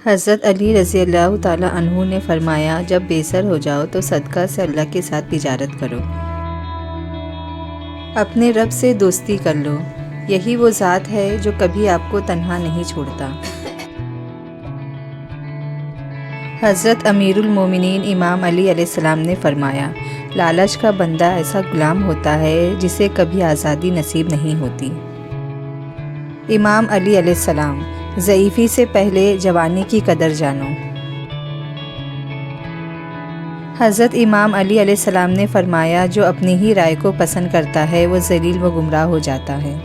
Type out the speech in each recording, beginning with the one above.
حضرت علی رضی اللہ تعالیٰ عنہ نے فرمایا، جب بے سر ہو جاؤ تو صدقہ سے اللہ کے ساتھ تجارت کرو، اپنے رب سے دوستی کر لو، یہی وہ ذات ہے جو کبھی آپ کو تنہا نہیں چھوڑتا۔ حضرت امیر المومنین امام علی علیہ السلام نے فرمایا، لالچ کا بندہ ایسا غلام ہوتا ہے جسے کبھی آزادی نصیب نہیں ہوتی۔ امام علی علیہ السلام، ضعیفی سے پہلے جوانی کی قدر جانو۔ حضرت امام علی علیہ السلام نے فرمایا، جو اپنی ہی رائے کو پسند کرتا ہے وہ ذلیل و گمراہ ہو جاتا ہے۔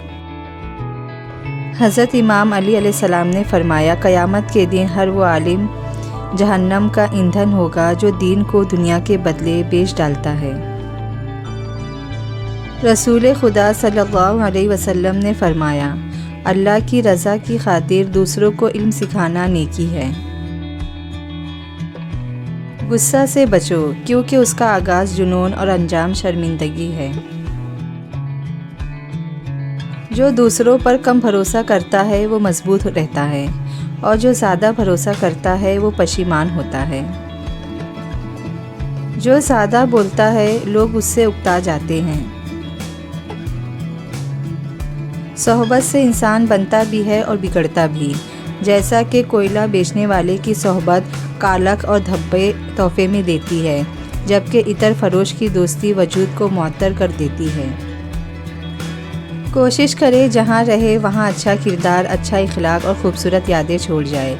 حضرت امام علی علیہ السلام نے فرمایا، قیامت کے دن ہر وہ عالم جہنم کا ایندھن ہوگا جو دین کو دنیا کے بدلے بیچ ڈالتا ہے۔ رسول خدا صلی اللہ علیہ وسلم نے فرمایا، اللہ کی رضا کی خاطر دوسروں کو علم سکھانا نیکی ہے۔ غصہ سے بچو، کیونکہ اس کا آغاز جنون اور انجام شرمندگی ہے۔ جو دوسروں پر کم بھروسہ کرتا ہے وہ مضبوط رہتا ہے، اور جو زیادہ بھروسہ کرتا ہے وہ پشیمان ہوتا ہے۔ جو زیادہ بولتا ہے لوگ اس سے اکتا جاتے ہیں۔ صحبت سے انسان بنتا بھی ہے اور بگڑتا بھی، جیسا کہ کوئلہ بیچنے والے کی صحبت کالک اور دھبے تحفے میں دیتی ہے، جبکہ عطر فروش کی دوستی وجود کو معطر کر دیتی ہے۔ کوشش کرے جہاں رہے وہاں اچھا کردار، اچھا اخلاق اور خوبصورت یادیں چھوڑ جائے۔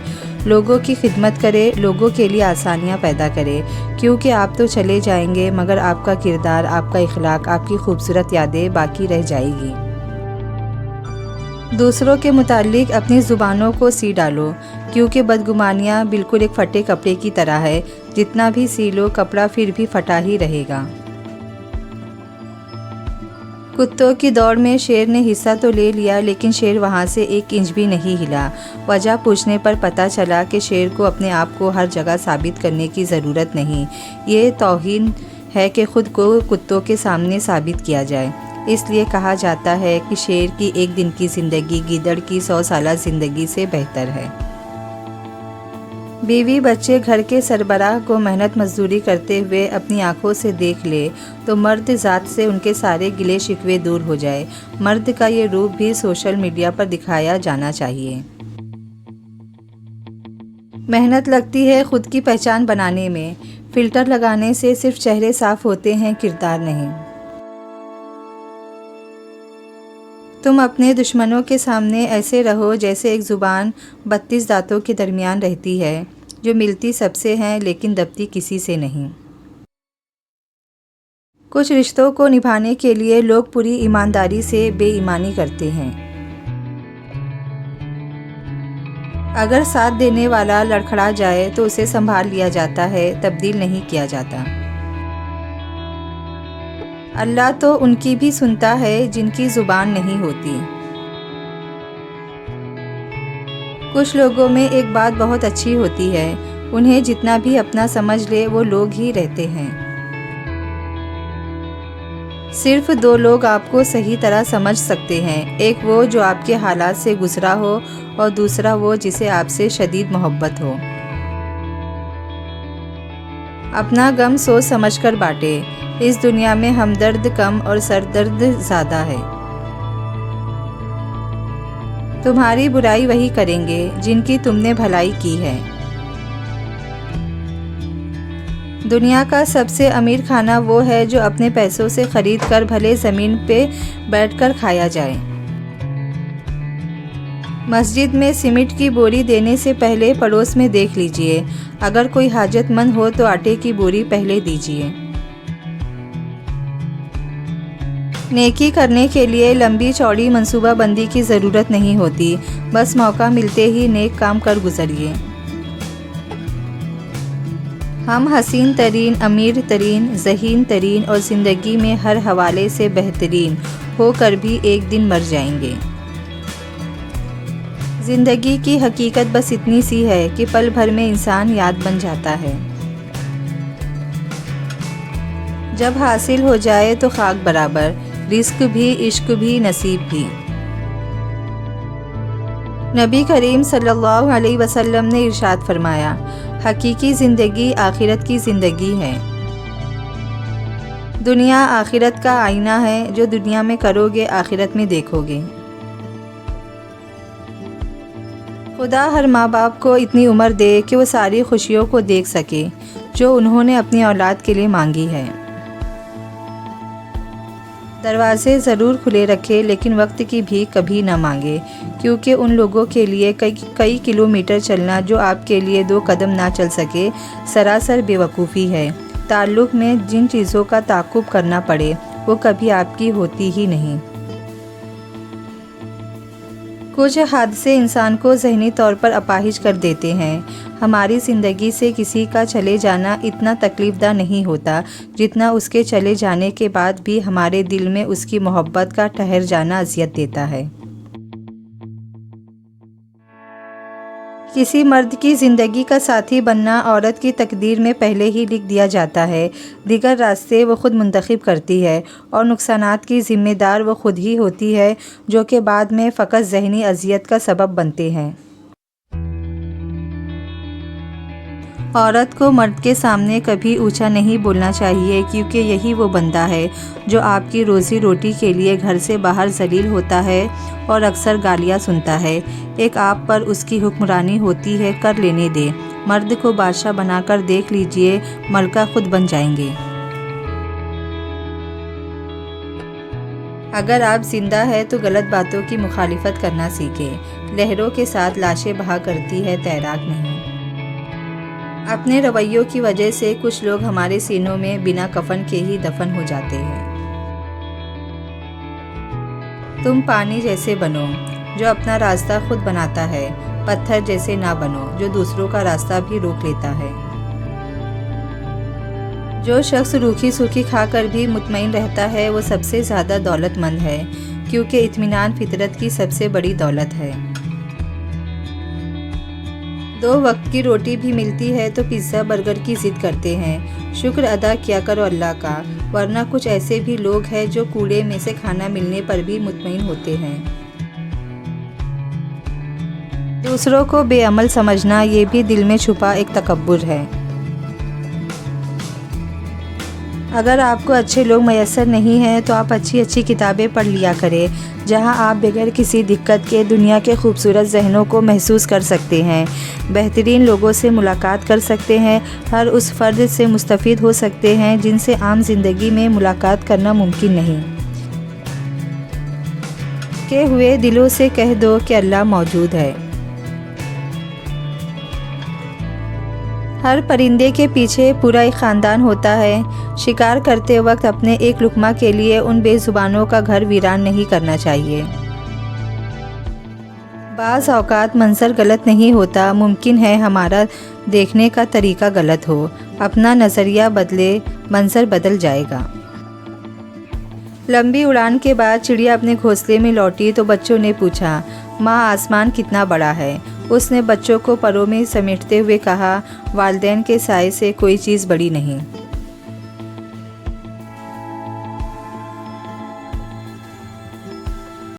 لوگوں کی خدمت کرے، لوگوں کے لیے آسانیاں پیدا کرے، کیونکہ آپ تو چلے جائیں گے مگر آپ کا کردار، آپ کا اخلاق، آپ کی خوبصورت یادیں باقی رہ جائے گی۔ دوسروں کے متعلق اپنی زبانوں کو سی ڈالو، کیونکہ بدگمانیاں بالکل ایک پھٹے کپڑے کی طرح ہے، جتنا بھی سی لو کپڑا پھر بھی پھٹا ہی رہے گا۔ کتوں کی دوڑ میں شیر نے حصہ تو لے لیا لیکن شیر وہاں سے 1 انچ بھی نہیں ہلا۔ وجہ پوچھنے پر پتہ چلا کہ شیر کو اپنے آپ کو ہر جگہ ثابت کرنے کی ضرورت نہیں، یہ توہین ہے کہ خود کو کتوں کے سامنے ثابت کیا جائے۔ اس لیے کہا جاتا ہے کہ شیر کی 1 دن کی زندگی گیدڑ کی 100 سالہ زندگی سے بہتر ہے۔ بیوی بچے گھر کے سربراہ کو محنت مزدوری کرتے ہوئے اپنی آنکھوں سے دیکھ لے تو مرد ذات سے ان کے سارے گلے شکوے دور ہو جائے۔ مرد کا یہ روپ بھی سوشل میڈیا پر دکھایا جانا چاہیے۔ محنت لگتی ہے خود کی پہچان بنانے میں، فلٹر لگانے سے صرف چہرے صاف ہوتے ہیں، کردار نہیں۔ تم اپنے دشمنوں کے سامنے ایسے رہو جیسے ایک زبان 32 دانتوں کے درمیان رہتی ہے، جو ملتی سب سے ہیں لیکن دبتی کسی سے نہیں۔ کچھ رشتوں کو نبھانے کے لیے لوگ پوری ایمانداری سے بے ایمانی کرتے ہیں۔ اگر ساتھ دینے والا لڑکھڑا جائے تو اسے سنبھال لیا جاتا ہے، تبدیل نہیں کیا جاتا۔ اللہ تو ان کی بھی سنتا ہے جن کی زبان نہیں ہوتی۔ کچھ لوگوں میں ایک بات بہت اچھی ہوتی ہے، انہیں جتنا بھی اپنا سمجھ لے وہ لوگ ہی رہتے ہیں۔ صرف 2 لوگ آپ کو صحیح طرح سمجھ سکتے ہیں، ایک وہ جو آپ کے حالات سے گزرا ہو اور دوسرا وہ جسے آپ سے شدید محبت ہو۔ اپنا غم سوچ سمجھ کر بانٹے، اس دنیا میں ہمدرد کم اور سردرد زیادہ ہے۔ تمہاری برائی وہی کریں گے جن کی تم نے بھلائی کی ہے۔ دنیا کا سب سے امیر کھانا وہ ہے جو اپنے پیسوں سے خرید کر بھلے زمین پہ بیٹھ کر کھایا جائے۔ مسجد میں سیمنٹ کی بوری دینے سے پہلے پڑوس میں دیکھ لیجئے، اگر کوئی حاجت مند ہو تو آٹے کی بوری پہلے دیجئے۔ نیکی کرنے کے لیے لمبی چوڑی منصوبہ بندی کی ضرورت نہیں ہوتی، بس موقع ملتے ہی نیک کام کر گزریے۔ ہم حسین ترین، امیر ترین، ذہین ترین اور زندگی میں ہر حوالے سے بہترین ہو کر بھی ایک دن مر جائیں گے۔ زندگی کی حقیقت بس اتنی سی ہے کہ پل بھر میں انسان یاد بن جاتا ہے۔ جب حاصل ہو جائے تو خاک برابر، رزق بھی، عشق بھی، نصیب بھی۔ نبی کریم صلی اللہ علیہ وسلم نے ارشاد فرمایا، حقیقی زندگی آخرت کی زندگی ہے۔ دنیا آخرت کا آئینہ ہے، جو دنیا میں کرو گے آخرت میں دیکھو گے۔ خدا ہر ماں باپ کو اتنی عمر دے کہ وہ ساری خوشیوں کو دیکھ سکے جو انہوں نے اپنی اولاد کے لیے مانگی ہے۔ دروازے ضرور کھلے رکھے لیکن وقت کی بھی کبھی نہ مانگے، کیونکہ ان لوگوں کے لیے کئی کلومیٹر چلنا جو آپ کے لیے 2 قدم نہ چل سکے سراسر بے وقوفی ہے۔ تعلق میں جن چیزوں کا تعاقب کرنا پڑے وہ کبھی آپ کی ہوتی ہی نہیں۔ کچھ حادثے انسان کو ذہنی طور پر اپاہج کر دیتے ہیں۔ ہماری زندگی سے کسی کا چلے جانا اتنا تکلیف دہ نہیں ہوتا جتنا اس کے چلے جانے کے بعد بھی ہمارے دل میں اس کی محبت کا ٹھہر جانا اذیت دیتا ہے۔ کسی مرد کی زندگی کا ساتھی بننا عورت کی تقدیر میں پہلے ہی لکھ دیا جاتا ہے۔ دیگر راستے وہ خود منتخب کرتی ہے اور نقصانات کی ذمہ دار وہ خود ہی ہوتی ہے، جو کہ بعد میں فقط ذہنی اذیت کا سبب بنتے ہیں۔ عورت کو مرد کے سامنے کبھی اونچا نہیں بولنا چاہیے، کیونکہ یہی وہ بندہ ہے جو آپ کی روزی روٹی کے لیے گھر سے باہر ذلیل ہوتا ہے اور اکثر گالیاں سنتا ہے۔ ایک آپ پر اس کی حکمرانی ہوتی ہے، کر لینے دے۔ مرد کو بادشاہ بنا کر دیکھ لیجئے، ملکہ خود بن جائیں گے۔ اگر آپ زندہ ہے تو غلط باتوں کی مخالفت کرنا سیکھیں۔ لہروں کے ساتھ لاشیں بہا کرتی ہے، تیراک نہیں۔ اپنے رویوں کی وجہ سے کچھ لوگ ہمارے سینوں میں بنا کفن کے ہی دفن ہو جاتے ہیں۔ تم پانی جیسے بنو جو اپنا راستہ خود بناتا ہے، پتھر جیسے نہ بنو جو دوسروں کا راستہ بھی روک لیتا ہے۔ جو شخص روکھی سوکھی کھا کر بھی مطمئن رہتا ہے وہ سب سے زیادہ دولت مند ہے، کیونکہ اطمینان فطرت کی سب سے بڑی دولت ہے۔ 2 وقت کی روٹی بھی ملتی ہے تو پیزا برگر کی ضد کرتے ہیں۔ شکر ادا کیا کرو اللہ کا، ورنہ کچھ ایسے بھی لوگ ہیں جو کوڑے میں سے کھانا ملنے پر بھی مطمئن ہوتے ہیں۔ دوسروں کو بے عمل سمجھنا یہ بھی دل میں چھپا ایک تکبر ہے۔ اگر آپ کو اچھے لوگ میسر نہیں ہیں تو آپ اچھی کتابیں پڑھ لیا کریں، جہاں آپ بغیر کسی دقت کے دنیا کے خوبصورت ذہنوں کو محسوس کر سکتے ہیں، بہترین لوگوں سے ملاقات کر سکتے ہیں، ہر اس فرد سے مستفید ہو سکتے ہیں جن سے عام زندگی میں ملاقات کرنا ممکن نہیں۔ کہ ہوئے دلوں سے کہہ دو کہ اللہ موجود ہے۔ ہر پرندے کے پیچھے پورا ایک خاندان ہوتا ہے۔ شکار کرتے وقت اپنے ایک لقمہ کے لیے ان بے زبانوں کا گھر ویران نہیں کرنا چاہیے۔ بعض اوقات منظر غلط نہیں ہوتا، ممکن ہے ہمارا دیکھنے کا طریقہ غلط ہو۔ اپنا نظریہ بدلے، منظر بدل جائے گا۔ لمبی اڑان کے بعد چڑیا اپنے گھونسلے میں لوٹی تو بچوں نے پوچھا، ماں آسمان کتنا بڑا ہے؟ اس نے بچوں کو پروں میں سمیٹتے ہوئے کہا، والدین کے سائے سے کوئی چیز بڑی نہیں۔